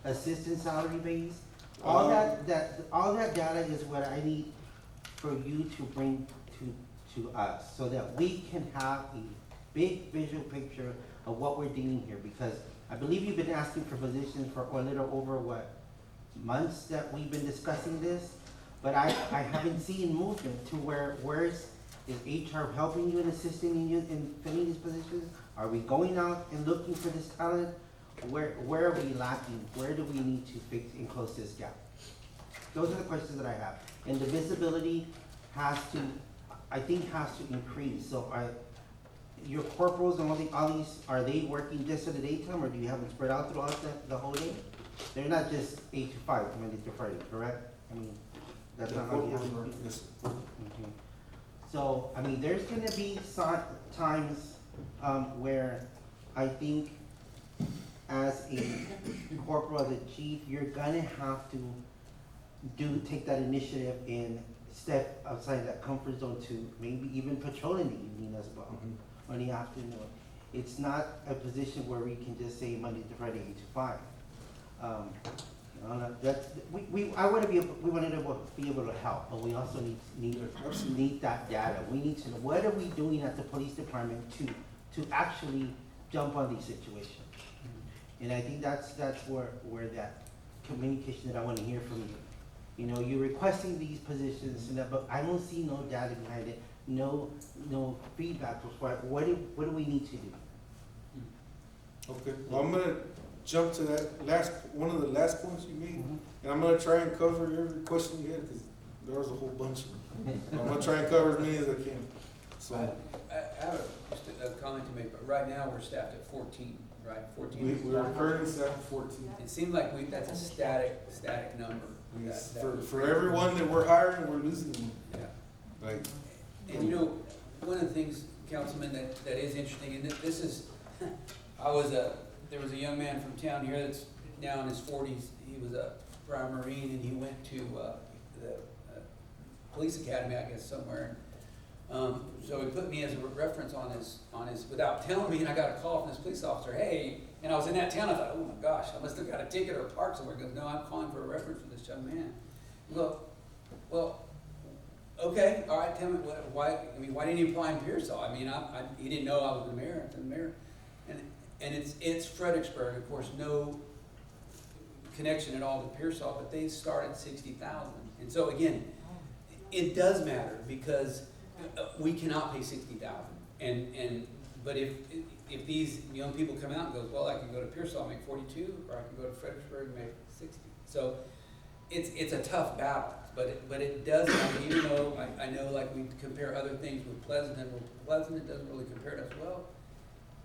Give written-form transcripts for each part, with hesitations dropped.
assistant salary base. All that data is what I need for you to bring to us, so that we can have a big visual picture of what we're dealing here, because I believe you've been asking for positions for a little over, what, months that we've been discussing this, but I haven't seen movement to where's HR helping you and assisting you in filling these positions? Are we going out and looking for this talent? Where are we lacking? Where do we need to fix and close this gap? Those are the questions that I have. And the visibility has to, I think, has to increase. So your corporals and all these, are they working just in the daytime, or do you have them spread out throughout the whole day? They're not just 8 to 5, Monday to Friday, correct? I mean, that's not how you have to. Yes. Okay. So, I mean, there's gonna be times, where I think as a corporal, as a chief, you're gonna have to take that initiative and step outside that comfort zone to maybe even patrol in the evening as well, or in the afternoon. It's not a position where we can just say Monday to Friday, 8 to 5. I wanna we wanted to be able to help, but we also need that data. We need to know, what are we doing at the police department to actually jump on these situations? And I think that's where that communication that I wanna hear from you. You know, you're requesting these positions and that, but I don't see no data behind it, no feedback. What do we need to do? Okay, well, I'm gonna jump to that one of the last points you made, and I'm gonna try and cover every question you had, because there was a whole bunch of them. I'm gonna try and cover as many as I can. So, I have just a comment to make, but right now we're staffed at 14, right? 14. we're currently set at 14. It seemed like that's a static number. Yes, That- for everyone that we're hiring, we're losing them. Yeah. Like, And you know, one of the things, Councilman, that is interesting, and this is, there was a young man from town here that's now in his 40s. He was a prior Marine, and he went to the police academy, I guess, somewhere. So he put me as a reference on his, without telling me, and I got a call from this police officer, hey, and I was in that town, I thought, oh my gosh, I must have got a ticket or parked somewhere. He goes, no, I'm calling for a reference for this young man. Well, okay, all right, tell me, why didn't he apply in Pearsall? I mean, he didn't know I was the mayor. And it's Fredericksburg, of course, no connection at all to Pearsall, but they start at 60,000. And so again, it does matter, because we cannot pay 60,000. But if these young people come out and goes, well, I can go to Pearsall and make 42, or I can go to Fredericksburg and make 60. So it's a tough battle, but it does matter, even though I know, like, we compare other things with Pleasant, and Pleasant, it doesn't really compare to us well.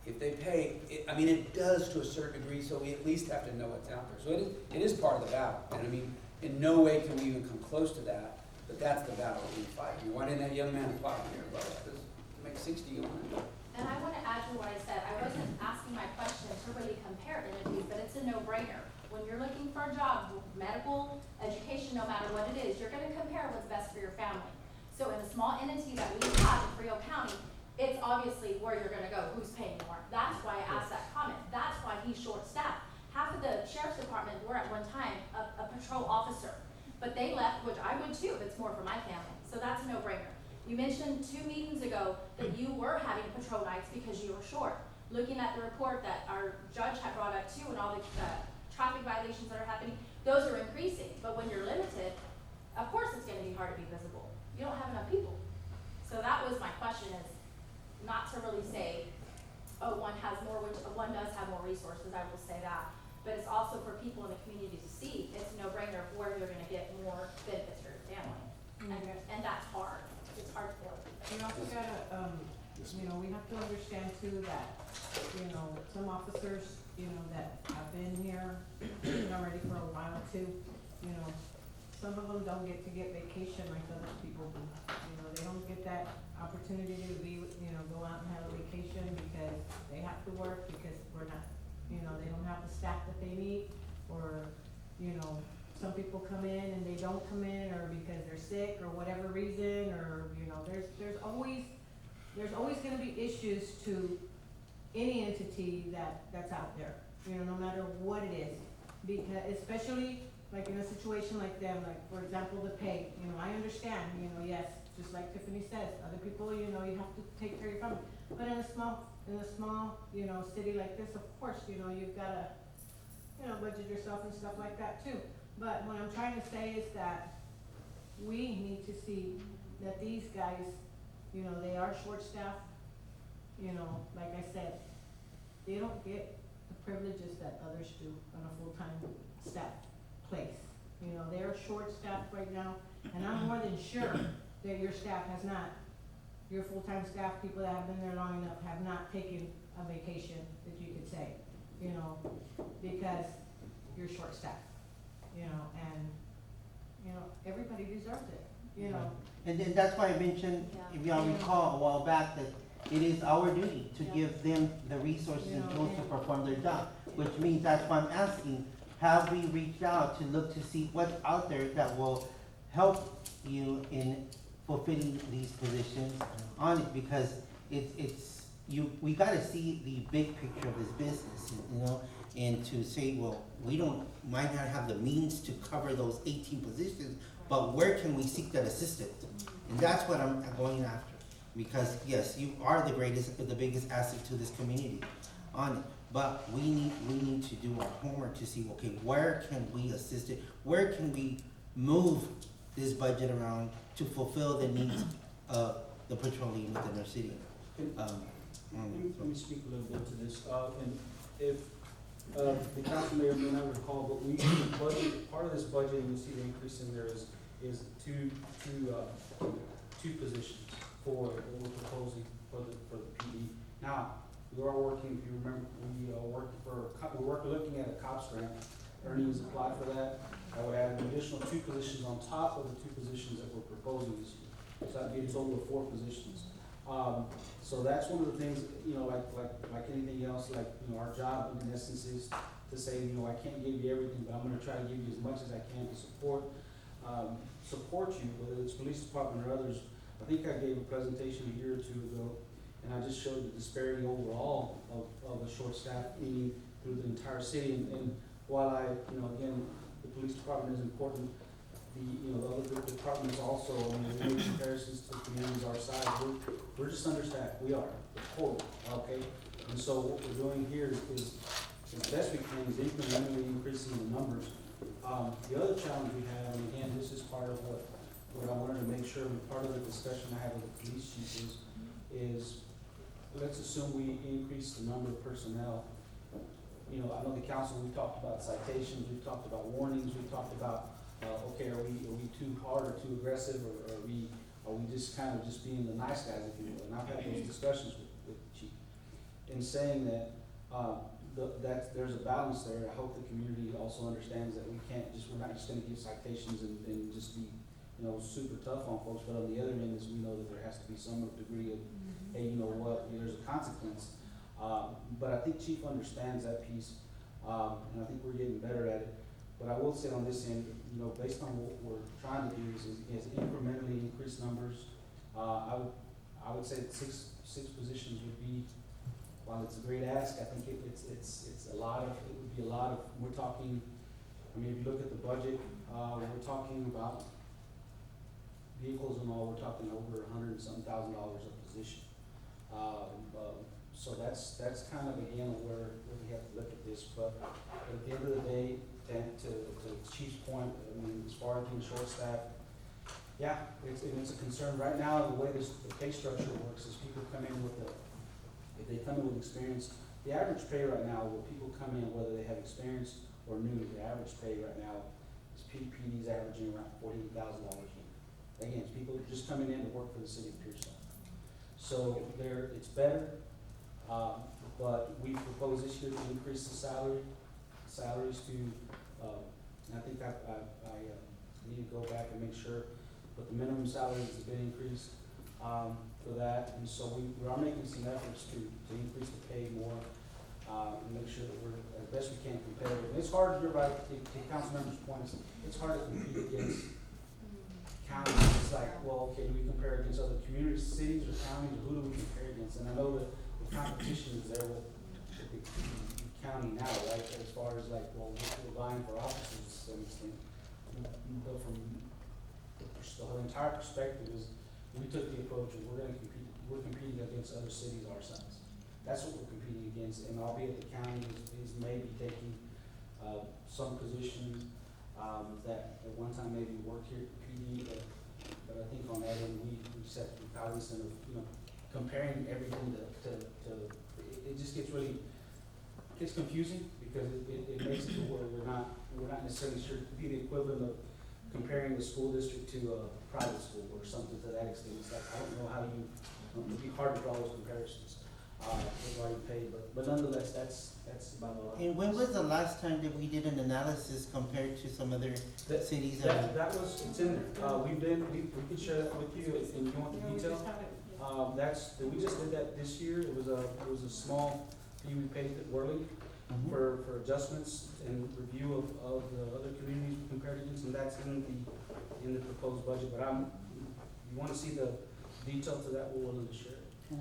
If they pay, it does to a certain degree, so we at least have to know what's out there. So it is part of the battle, and I mean, in no way can we even come close to that, but that's the battle that we fight. Why didn't that young man apply here? Well, because to make 60, you want to. And I want to add to what I said. I wasn't asking my question to really compare entities, but it's a no-brainer. When you're looking for a job, medical, education, no matter what it is, you're going to compare what's best for your family. So in the small entity that we have in Frio County, it's obviously where you're going to go, who's paying more. That's why I asked that comment. That's why he's short-staffed. Half of the sheriff's department were at one time a patrol officer, but they left, which I would too if it's more for my family. So that's a no-brainer. You mentioned 2 meetings ago that you were having patrol nights because you were short. Looking at the report that our judge had brought up too, and all the traffic violations that are happening, those are increasing. But when you're limited, of course it's going to be hard to be visible. You don't have enough people. So that was my question, is not to really say, oh, one has more, which one does have more resources, I will say that. But it's also for people in the community to see. It's a no-brainer of where you're going to get more benefits for your family. And that's hard. It's hard to do. You also gotta, we have to understand too that, some officers, that have been here already for a while too, some of them don't get to get vacation like other people do. They don't get that opportunity to be, go out and have a vacation because they have to work, because we're not, they don't have the staff that they need, or, some people come in and they don't come in, or because they're sick or whatever reason, or, there's always gonna be issues to any entity that's out there, no matter what it is. Because, especially like in a situation like them, like for example, the pay, I understand, yes, just like Tiffany says, other people, you have to take care of your family. But in a small, city like this, of course, you've gotta, budget yourself and stuff like that too. But what I'm trying to say is that we need to see that these guys, they are short-staffed, like I said, they don't get the privileges that others do on a full-time staff place. They're short-staffed right now, and I'm more than sure that your staff has not, your full-time staff, people that have been there long enough, have not taken a vacation, if you could say, because you're short-staffed, and, everybody deserves it, And then that's why I mentioned, if y'all recall a while back, that it is our duty to give them the resources and tools to perform their job. Which means that's why I'm asking, have we reached out to look to see what's out there that will help you in fulfilling these positions on it? Because we gotta see the big picture of this business, and to say, well, we might not have the means to cover those 18 positions, but where can we seek that assistance? And that's what I'm going after. Because yes, you are the biggest asset to this community on it. But we need to do our homework to see, okay, where can we assist it? Where can we move this budget around to fulfill the needs of the patrolling within our city? Let me speak a little bit to this, and if, the council may or may not recall, but we budget, part of this budget, and you'll see the increase in there is two positions for what we're proposing for the PD. Now, we are working, if you remember, we're looking at a COPS grant. Ernie has applied for that. I would add an additional 2 positions on top of the 2 positions that we're proposing this year. So that'd be a total of 4 positions. So that's one of the things, like anything else, our job in essence is to say, I can't give you everything, but I'm gonna try to give you as much as I can to support you, whether it's police department or others. I think I gave a presentation a year or 2 ago, and I just showed the disparity overall of a short staff, meaning through the entire city. And while again, the police department is important, the other departments also, when we make comparisons to communities our size, we're just understaffed. We are, totally, okay? And so what we're doing here is as best we can, is incrementally increasing the numbers. The other challenge we have, and again, this is part of what I wanted to make sure, and part of the discussion I had with the police chief is let's assume we increase the number of personnel. I know the council, we talked about citations, we've talked about warnings, we've talked about, okay, are we too hard or too aggressive, or are we just kind of just being the nice guys, if you will? And I've had those discussions with the chief in saying that, that there's a balance there. I hope the community also understands that we're not just gonna give citations and just be, super tough on folks, but on the other end is we know that there has to be some degree of, hey, you know what, there's a consequence. But I think Chief understands that piece, and I think we're getting better at it. But I will say on this end, based on what we're trying to do is incrementally increase numbers. I would say that six positions would be, while it's a great ask, I think it's a lot of, it would be a lot of, we're talking, if you look at the budget, we're talking about vehicles and all, we're talking over $100,000 a position. So that's kind of again where we have to look at this, but at the end of the day, to Chief's point, as far as being short staffed, yeah, it's a concern. Right now, the way the pay structure works is people come in if they come in with experience, the average pay right now, where people come in, whether they have experience or new, the average pay right now is PD's averaging around $48,000 a year. Again, it's people just coming in to work for the city of Pearsall. So it's better, but we propose this year to increase the salaries to, and I think I need to go back and make sure, but the minimum salary has been increased for that, and so we are making some efforts to increase the pay more, and make sure that we're as best we can competitive. And it's hard, you're right, to council members' points, it's hard to compete against counties. It's like, well, okay, do we compare against other communities, cities, or counties, or who do we compare against? And I know that the competition is there with you county now, right? As far as like, well, we're buying for officers to some extent. But from the whole entire perspective is, we took the approach of we're competing against other cities our size. That's what we're competing against, and albeit the county is maybe taking, some positions, that at one time maybe worked here at PD, but I think on that end, we set the cognizant of, comparing everything it just gets it's confusing, because it makes it to where we're not necessarily sure to be the equivalent of comparing the school district to a private school or something to that extent. It's like, I don't know how it'd be hard to draw those comparisons, regarding pay, but nonetheless, that's about all. And when was the last time that we did an analysis compared to some other That- cities? That was, it's in there, we can share that with you if you want the Yeah, we detail. just have it, yeah. We just did that this year, it was a small fee we paid at Worley Mhm. for adjustments and review of the other communities we compared against, and that's in the proposed budget, but you wanna see the detail to that, we're willing to share it. Mhm.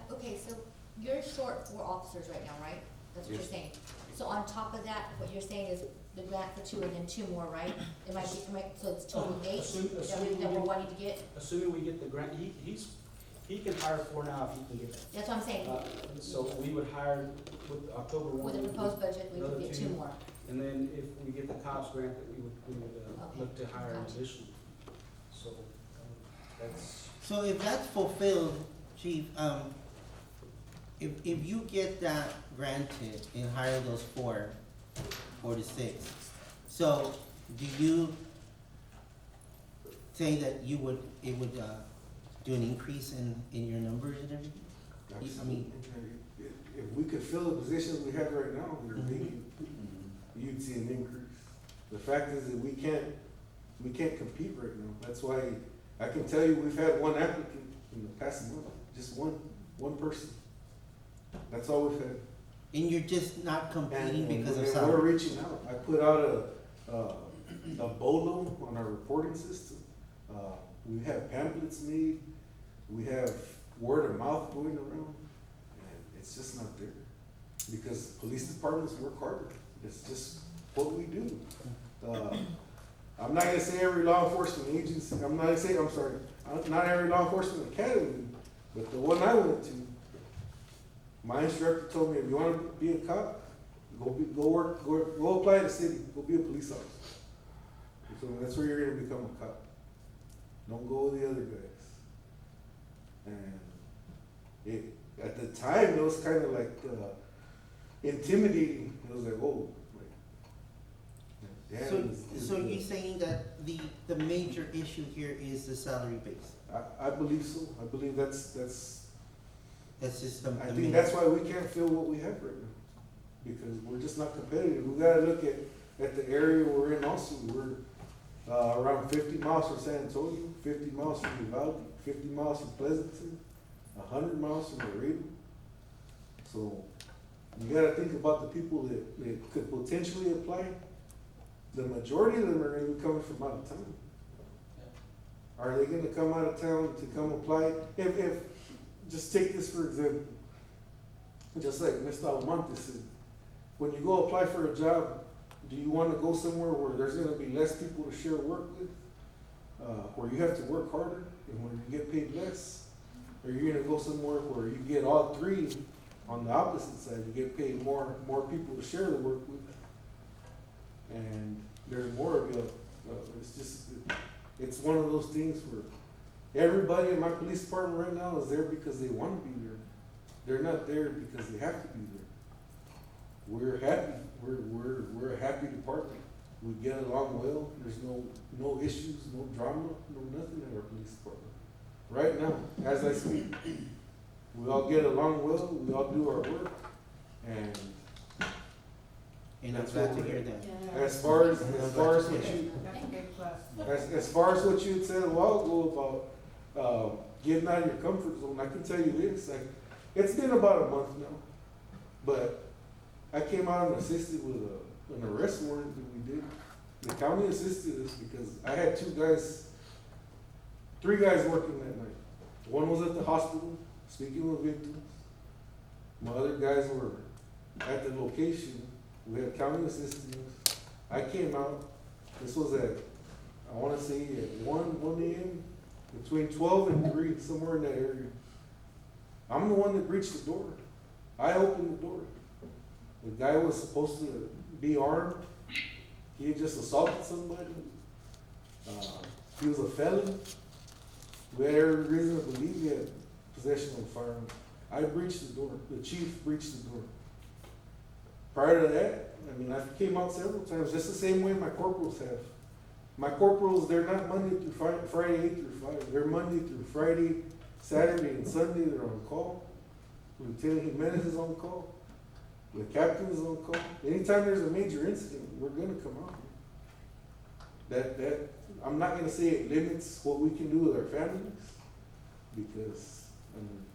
Okay, so you're short 4 officers right now, right? That's what you're Yes. saying. So on top of that, what you're saying is the grant for 2 and then 2 more, right? So it's total 8 Assuming that we're wanting to get? Assuming we get the grant, he can hire 4 now if he can get it. That's what I'm saying. So we would hire with October one. With the proposed budget, we another could get 2, 2 more. And then if we get the cops grant, that we would Okay, look to hire an gotcha. additional. So, that's, So if that's fulfilled, Chief, if you get that granted and hire those 4 to 6, so do you say that it would do an increase in your numbers and everything? I mean- If we could fill the positions we have right now, we're Mhm. thinking, you'd see an increase. The fact is that we can't compete right now. That's why I can tell you, we've had 1 applicant in the past month, just one person. That's all we've had. And you're just not competing because of and salary? we're reaching out. I put out a BOLO on our reporting system. We have pamphlets made, we have word of mouth going around, and it's just not there. Because police departments work harder. It's just what we do. I'm not gonna say every law enforcement agency, not every law enforcement academy, but the one I went to, my instructor told me, if you wanna be a cop, go apply to the city, go be a police officer. So that's where you're gonna become a cop. Don't go with the other guys. And at the time, it was kind of like intimidating. It was like, whoa, like, damn. So you're saying that the major issue here is the salary base? I believe so. I believe that's. That's just I think that's why we can't fill what we have right now, because we're just not competitive. We gotta look at the area we're in also. We're around 50 miles from San Antonio, 50 miles from Uvalde, 50 miles from Pleasanton, 100 miles from Laredo. So you gotta think about the people that could potentially apply. The majority of them are gonna be coming from out of town. Are they gonna come out of town to come apply? If just take this for example, just like Mr. Almonte said, when you go apply for a job, do you want to go somewhere where there's going to be less people to share work with, where you have to work harder and where you get paid less? Or you're going to go somewhere where you get all 3 on the opposite side, you get paid more people to share the work with, and there's more of you. It's one of those things where everybody in my police department right now is there because they want to be there. They're not there because they have to be there. We're happy. We're a happy department. We get along well. There's no issues, no drama, no nothing in our police department. Right now, as I speak, we all get along well. We all do our work, and And I'm That's glad what to we're- hear that. Yeah. as far as what you That's a big plus. as far as what you had said a while ago about getting out of your comfort zone, I can tell you this, like, it's been about a month now, but I came out and assisted with an arrest warrant that we did. The county assisted us because I had 3 guys working that night. One was at the hospital, speaking with victims. My other guys were at the location, we had county assistants. I came out, this was at, I wanna say at one AM, between 12 and 3, somewhere in that area. I'm the one that breached the door. I opened the door. The guy was supposed to be armed. He had just assaulted somebody. He was a felon. We had every reason to believe he had possession of a firearm. I breached the door. The chief breached the door. Prior to that, I mean, I came out several times, just the same way my corporals have. My corporals, they're not Monday through Friday 8 through 5. They're Monday through Friday, Saturday, and Sunday. They're on call. Lieutenant Jimenez is on call. The captain is on call. Anytime there's a major incident, we're gonna come out. That, I'm not gonna say it limits what we can do with our families, because, I mean,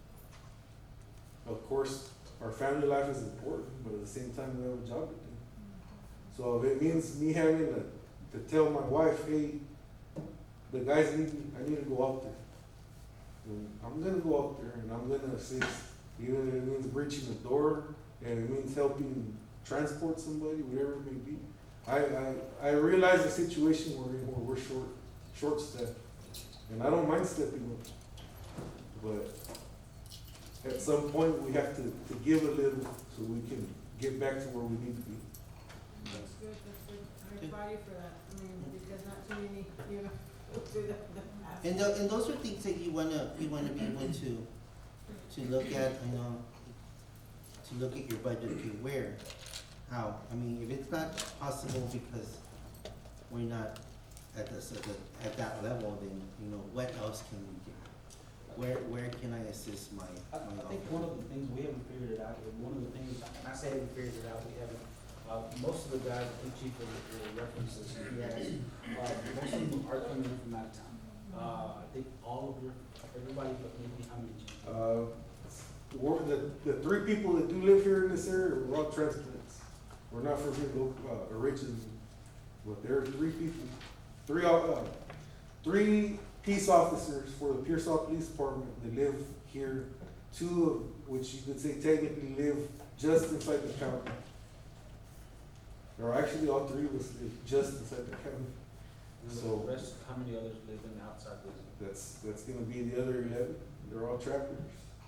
of course, our family life is important, but at the same time, we have a job to do. So if it means me having to tell my wife, hey, the guys need me, I need to go out there. And I'm gonna go out there and I'm gonna assist, even if it means breaching the door, and it means helping transport somebody, whatever it may be. I realize the situation we're in, where we're short-staffed, and I don't mind stepping up. But at some point, we have to give a little so we can get back to where we need to be. That's good, that's good. I applaud you for that. I mean, because not too many, you know, do that. And those are things that you wanna be able to look at, you know, to look at your budget to where, how. I mean, if it's not possible because we're not at that level, then, you know, what else can we do? Where can I assist my I think office? one of the things, we haven't figured it out, yet. One of the things, and I say haven't figured it out, we haven't, most of the guys, I think Chief will reference this, he has, most of them are coming in from out of town. I think all of everybody but maybe how many, Chief? The 3 people that do live here in this area, we're all transplants. We're not from here originally, but there are 3 people, 3 peace officers for the Pearsall Police Department that live here. 2 of which you could say technically live just inside the county. Or actually, all 3 of us live just inside the county. And So- the rest, how many others live in the outside business? That's gonna be the other 11. They're all trappers.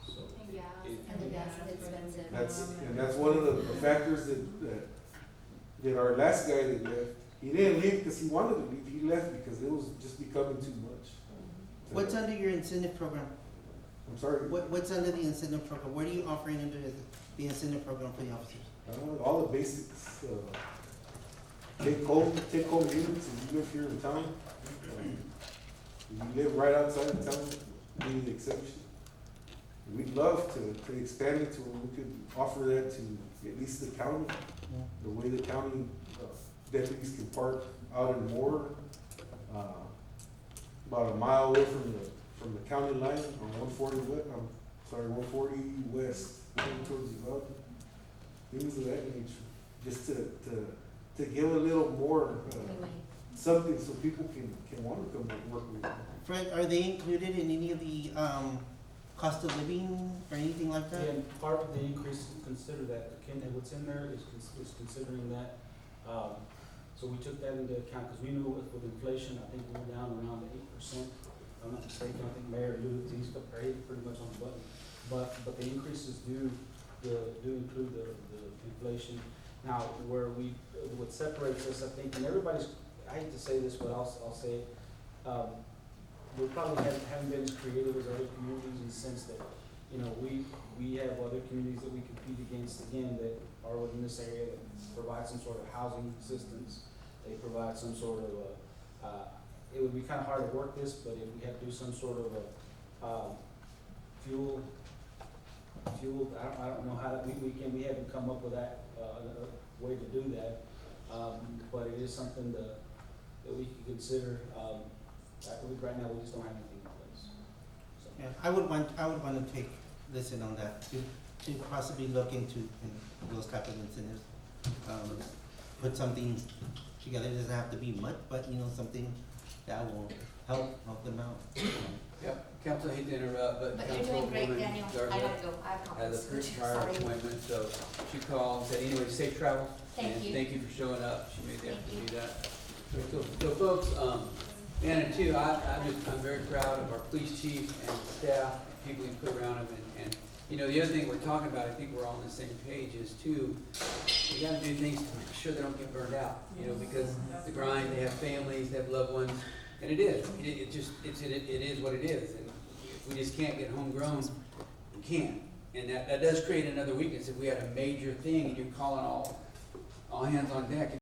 So, And gas. And the gas is expensive. That's one of the factors that our last guy that left, he didn't leave because he wanted to leave, he left because it was just becoming too much. What's under your incentive program? I'm sorry, What's under the incentive program? What are you offering under the incentive program for the officers? all the basics, take home units if you live here in town. If you live right outside of town, be the exception. We'd love to expand it to where we could offer that to at least the county, the way the county deputies can park out in Moore, about a mile away from the county line on 140 west, going towards Uvalde. Things of that nature, just to give a little more, Anyway, something so people can want to come and work with. Fred, are they included in any of the, cost of living or anything like that? and part of the increase, consider that, what's in there is considering that. So we took that into account, because we knew with inflation, I think we were down around 8%. If I'm not mistaken, I think Mayor alluded to, he's got pretty much on the button. But the increases do include the inflation. Now, what separates us, I think, and everybody's, I hate to say this, but I'll say it, we probably haven't been as creative as other communities in the sense that, you know, we have other communities that we compete against, again, that are within this area that provide some sort of housing assistance. They provide some sort of, it would be kind of hard to work this, but if we have to do some sort of a, fuel, I don't know how that, we haven't come up with that, a way to do that. But it is something that we can consider. Right now, we just don't have anything in place. So. Yeah, I would want to listen on that, to possibly look into those type of incentives. Put something together, it doesn't have to be much, but, you know, something that will help them out. Yep, council, I hate to interrupt, but But you're doing great, Councilwoman Daniel. I Garza gotta go. I had a promise. prior Sorry. appointment, so she called and said, anyway, safe travels. Thank you. And thank you for showing up, she made the effort Thank to do that. So folks, and too, I'm very proud of our police chief and staff, people you put around him, and, you know, the other thing we're talking about, I think we're all on the same page, is too, we gotta do things to make sure they don't get burned out, you know, because the grind, they have families, they have loved ones, and it is, it is what it is, and if we just can't get homegrown, we can't. And that does create another weakness, if we had a major thing and you're calling all hands on deck,